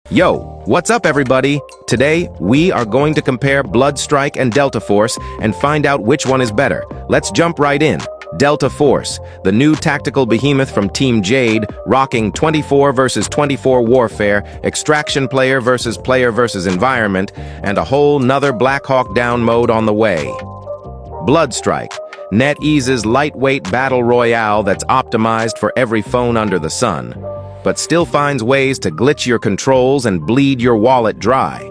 Yo, what's up everybody? Today, we are going to compare Bloodstrike and deltaforce and find out which one is better. Let's jump right in. Deltaforce, the new tactical behemoth from Team Jade, rocking 24 versus 24 warfare, extraction player versus environment, and a whole nother Black Hawk Down mode on the way. Bloodstrike, NetEase's lightweight battle royale that's optimized for every phone under the sun, but still finds ways to glitch your controls and bleed your wallet dry.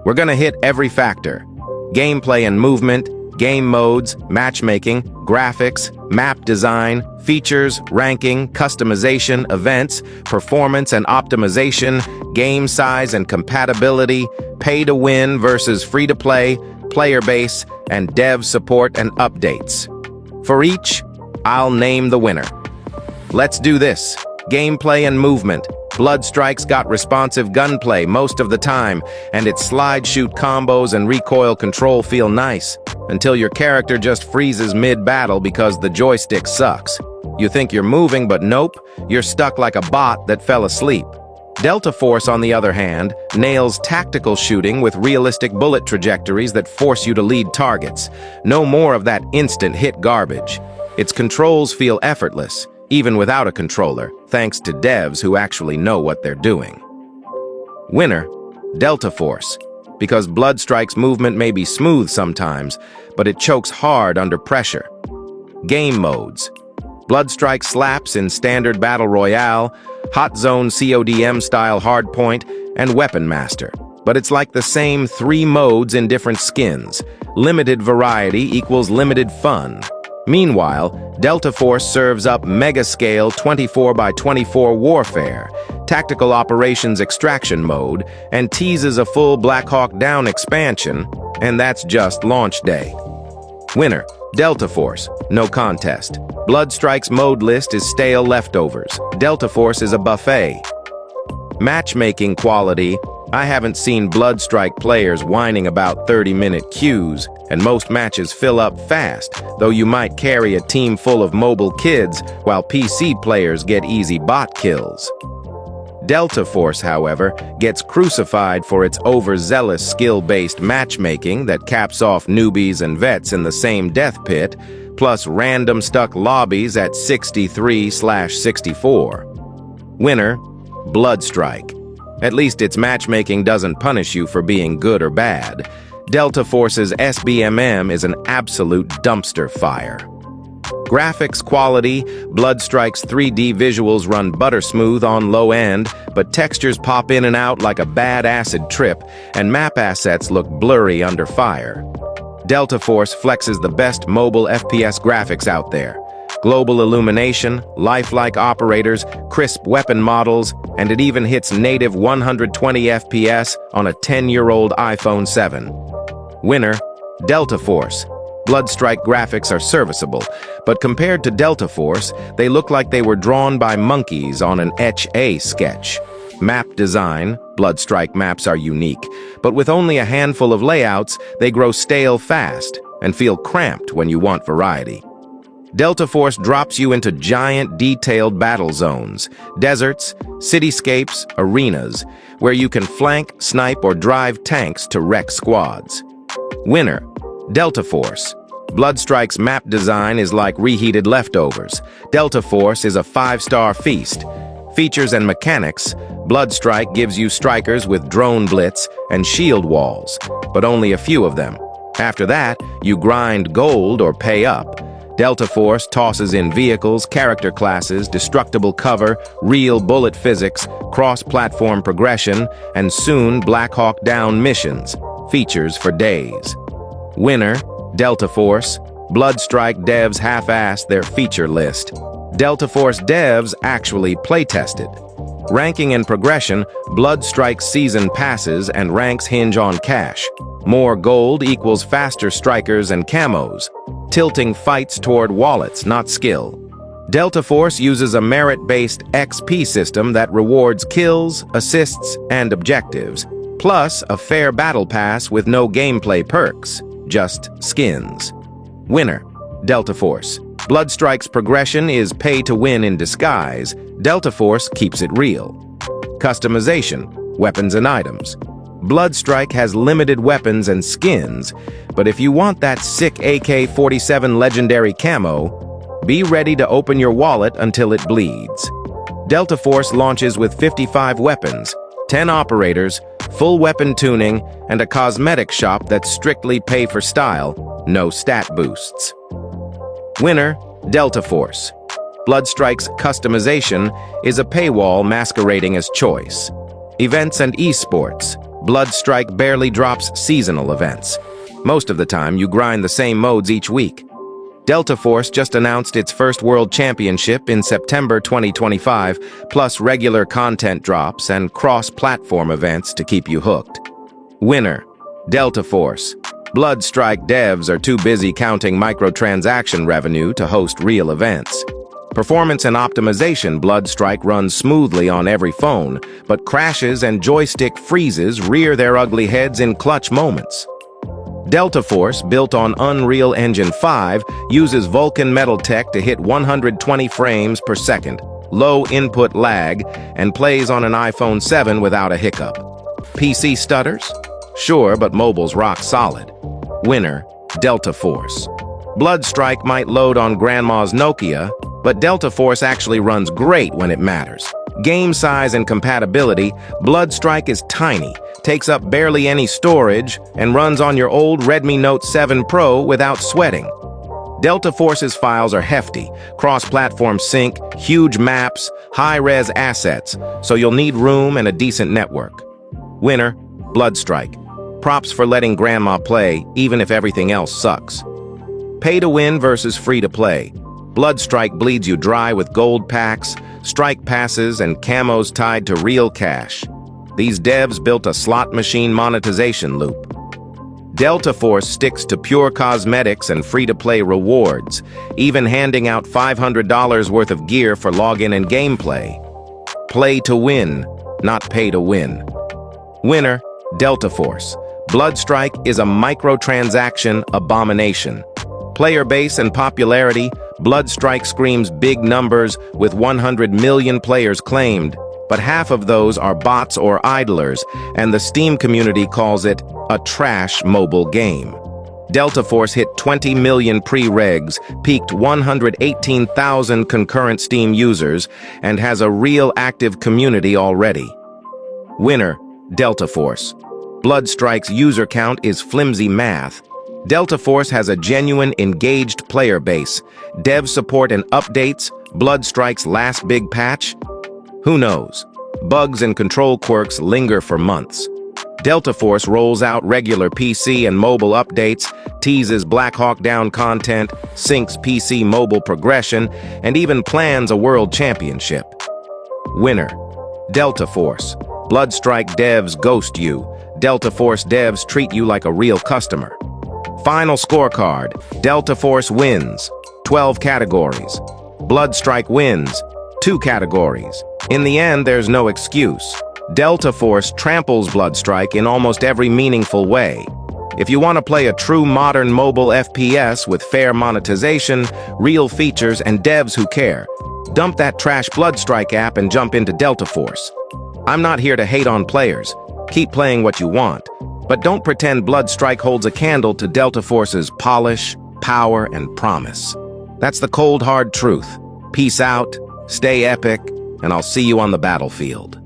We're gonna hit every factor: gameplay and movement, game modes, matchmaking, graphics, map design, features, ranking, customization, events, performance and optimization, game size and compatibility, pay-to-win versus free-to-play, player base, and dev support and updates. For each, I'll name the winner. Let's do this. Gameplay and movement. Bloodstrike's got responsive gunplay most of the time, and its slide-shoot combos and recoil control feel nice, until your character just freezes mid-battle because the joystick sucks. You think you're moving, but nope, you're stuck like a bot that fell asleep. Deltaforce, on the other hand, nails tactical shooting with realistic bullet trajectories that force you to lead targets. No more of that instant hit garbage. Its controls feel effortless, even without a controller, thanks to devs who actually know what they're doing. Winner, deltaforce, because Bloodstrike's movement may be smooth sometimes, but it chokes hard under pressure. Game modes. Bloodstrike slaps in standard battle royale, hot zone CODM style hardpoint, and weapon master. But it's like the same 3 modes in different skins. Limited variety equals limited fun. Meanwhile, deltaforce serves up mega-scale 24x24 warfare, tactical operations extraction mode, and teases a full Black Hawk Down expansion, and that's just launch day. Winner, deltaforce, no contest. Bloodstrike's mode list is stale leftovers. Deltaforce is a buffet. Matchmaking quality. I haven't seen Bloodstrike players whining about 30-minute queues, and most matches fill up fast, though you might carry a team full of mobile kids while PC players get easy bot kills. Deltaforce, however, gets crucified for its overzealous skill-based matchmaking that caps off newbies and vets in the same death pit, plus random stuck lobbies at 63/64. Winner, Bloodstrike. At least its matchmaking doesn't punish you for being good or bad. Deltaforce's SBMM is an absolute dumpster fire. Graphics quality. Bloodstrike's 3D visuals run buttersmooth on low end, but textures pop in and out like a bad acid trip, and map assets look blurry under fire. Deltaforce flexes the best mobile FPS graphics out there. Global illumination, lifelike operators, crisp weapon models, and it even hits native 120 FPS on a 10-year-old iPhone 7. Winner, deltaforce. Bloodstrike graphics are serviceable, but compared to deltaforce, they look like they were drawn by monkeys on an Etch-A sketch. Map design. Bloodstrike maps are unique, but with only a handful of layouts, they grow stale fast and feel cramped when you want variety. Deltaforce drops you into giant, detailed battle zones, deserts, cityscapes, arenas, where you can flank, snipe, or drive tanks to wreck squads. Winner, deltaforce. Bloodstrike's map design is like reheated leftovers. Deltaforce is a 5-star feast. Features and mechanics. Bloodstrike gives you strikers with drone blitz and shield walls, but only a few of them. After that, you grind gold or pay up. Deltaforce tosses in vehicles, character classes, destructible cover, real bullet physics, cross-platform progression, and soon Black Hawk Down missions. Features for days. Winner, deltaforce. Bloodstrike devs half-ass their feature list. Deltaforce devs actually playtested. Ranking and progression. Bloodstrike season passes and ranks hinge on cash. More gold equals faster strikers and camos. Tilting fights toward wallets, not skill. Deltaforce uses a merit-based XP system that rewards kills, assists, and objectives, plus a fair battle pass with no gameplay perks, just skins. Winner, deltaforce. Bloodstrike's progression is pay to win in disguise. Deltaforce keeps it real. Customization. Weapons and items. Bloodstrike has limited weapons and skins, but if you want that sick AK-47 legendary camo, be ready to open your wallet until it bleeds. Deltaforce launches with 55 weapons, 10 operators, full weapon tuning, and a cosmetic shop that's strictly pay for style, no stat boosts. Winner, Deltaforce. Bloodstrike's customization is a paywall masquerading as choice. Events and esports. Bloodstrike barely drops seasonal events. Most of the time, you grind the same modes each week. Deltaforce just announced its first World Championship in September 2025, plus regular content drops and cross-platform events to keep you hooked. Winner, Deltaforce. Bloodstrike devs are too busy counting microtransaction revenue to host real events. Performance and optimization. Bloodstrike runs smoothly on every phone, but crashes and joystick freezes rear their ugly heads in clutch moments. Deltaforce, built on Unreal Engine 5, uses Vulkan metal tech to hit 120 frames per second, low input lag, and plays on an iPhone 7 without a hiccup. PC stutters? Sure, but mobile's rock solid. Winner, Deltaforce. Bloodstrike might load on Grandma's Nokia, but Deltaforce actually runs great when it matters. Game size and compatibility. Bloodstrike is tiny, takes up barely any storage, and runs on your old Redmi Note 7 Pro without sweating. Deltaforce's files are hefty, cross-platform sync, huge maps, high-res assets, so you'll need room and a decent network. Winner, Bloodstrike. Props for letting Grandma play, even if everything else sucks. Pay to win versus free to play. Bloodstrike bleeds you dry with gold packs, strike passes, and camos tied to real cash. These devs built a slot machine monetization loop. Deltaforce sticks to pure cosmetics and free-to-play rewards, even handing out $500 worth of gear for login and gameplay. Play to win, not pay to win. Winner, Deltaforce. Bloodstrike is a microtransaction abomination. Player base and popularity. Bloodstrike screams big numbers with 100 million players claimed, but half of those are bots or idlers, and the Steam community calls it a trash mobile game. Deltaforce hit 20 million pre-regs, peaked 118,000 concurrent Steam users, and has a real active community already. Winner, Deltaforce. Bloodstrike's user count is flimsy math. Deltaforce has a genuine, engaged player base. Dev support and updates. Bloodstrike's last big patch? Who knows? Bugs and control quirks linger for months. Deltaforce rolls out regular PC and mobile updates, teases Black Hawk Down content, syncs PC mobile progression, and even plans a world championship. Winner, Deltaforce. Bloodstrike devs ghost you. Deltaforce devs treat you like a real customer. Final scorecard. Deltaforce wins, 12 categories. Bloodstrike wins, 2 categories. In the end, there's no excuse. Deltaforce tramples Bloodstrike in almost every meaningful way. If you want to play a true modern mobile FPS with fair monetization, real features, and devs who care, dump that trash Bloodstrike app and jump into Deltaforce. I'm not here to hate on players. Keep playing what you want. But don't pretend Bloodstrike holds a candle to Deltaforce's polish, power, and promise. That's the cold, hard truth. Peace out, stay epic, and I'll see you on the battlefield.